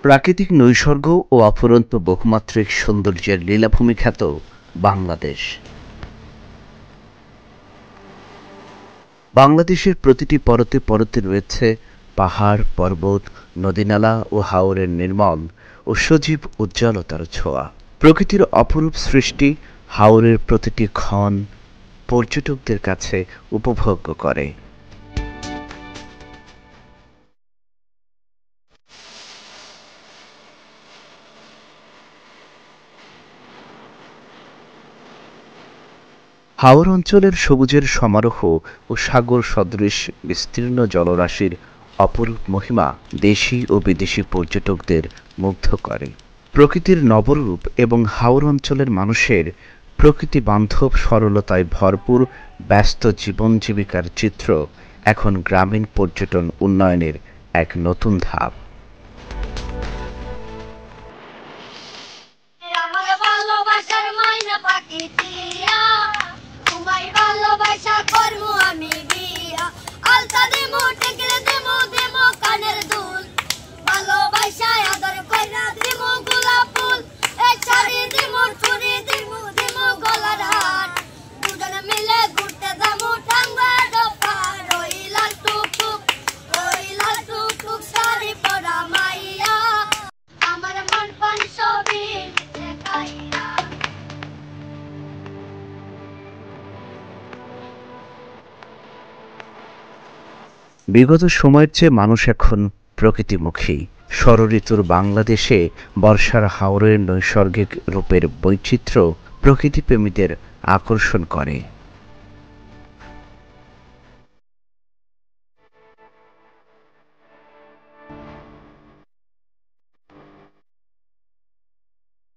প্রাকৃতিক নৈসর্গ ও অফুরন্ত বহুমাত্রিক সৌন্দর্যের লীলাভূমি খ্যাত বাংলাদেশ। বাংলাদেশের প্রতিটি পরতে পরতে রয়েছে পাহাড়, পর্বত, নদীনালা ও হাওরের নির্মল ও সজীব উজ্জ্বলতার ছোঁয়া। প্রকৃতির অপরূপ সৃষ্টি হাওরের প্রতিটি ক্ষণ পর্যটকদের কাছে উপভোগ্য করে। হাওর অঞ্চলের সবুজের সমারোহ ও সাগর সদৃশ বিস্তীর্ণ জলরাশির অপরূপ মহিমা দেশি ও বিদেশি পর্যটকদের মুগ্ধ করে। প্রকৃতির নবরূপ এবং হাওর অঞ্চলের মানুষের প্রকৃতি বান্ধব সরলতায় ভরপুর ব্যস্ত জীবন জীবিকার চিত্র এখন গ্রামীণ পর্যটন উন্নয়নের এক নতুন ধাপ। বিগত সময়ের চেয়ে মানুষ এখন প্রকৃতিমুখী। ষড়ঋতুর বাংলাদেশে বর্ষার হাওরের নৈসর্গিক রূপের বৈচিত্র্য প্রকৃতিপ্রেমীদের আকর্ষণ করে।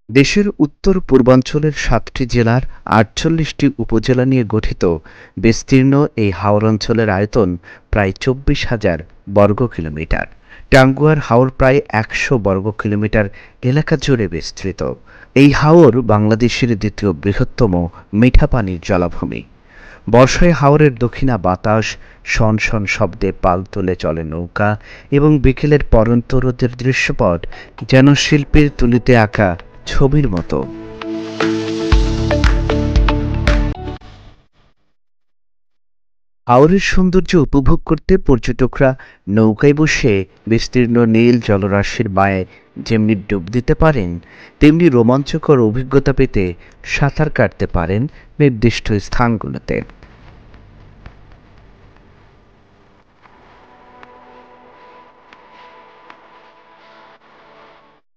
দেশের উত্তর পূর্বাঞ্চলের ৭টি জেলার ৪৮টি উপজেলা নিয়ে গঠিত বিস্তীর্ণ এই হাওর অঞ্চলের আয়তন প্রায় ২৪,০০০ বর্গ কিলোমিটার। টাঙ্গুয়ার হাওর প্রায় ১০০ বর্গ কিলোমিটার এলাকা জুড়ে বিস্তৃত। এই হাওর বাংলাদেশের দ্বিতীয় বৃহত্তম মিঠা পানির জলাভূমি। বর্ষায় হাওরের দক্ষিণা বাতাস শনশন শব্দে পাল তুলে চলে নৌকা এবং বিকেলের পড়ন্ত রোদের দৃশ্যপট যেন শিল্পীর তুলিতে আঁকা ছবির মতো। হাওরের সৌন্দর্য উপভোগ করতে পর্যটকরা নৌকায় বসে বিস্তীর্ণ নীল জলরাশির মায়ায় যেমনি ডুব দিতে পারেন, তেমনি রোমাঞ্চকর অভিজ্ঞতা পেতে সাঁতার কাটতে পারেন নির্দিষ্ট স্থানগুলোতে।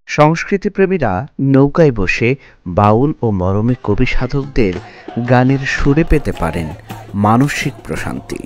সংস্কৃতিপ্রেমীরা নৌকায় বসে বাউল ও মরমী কবি সাধকদের গানের সুরে পেতে পারেন মানসিক প্রশান্তি।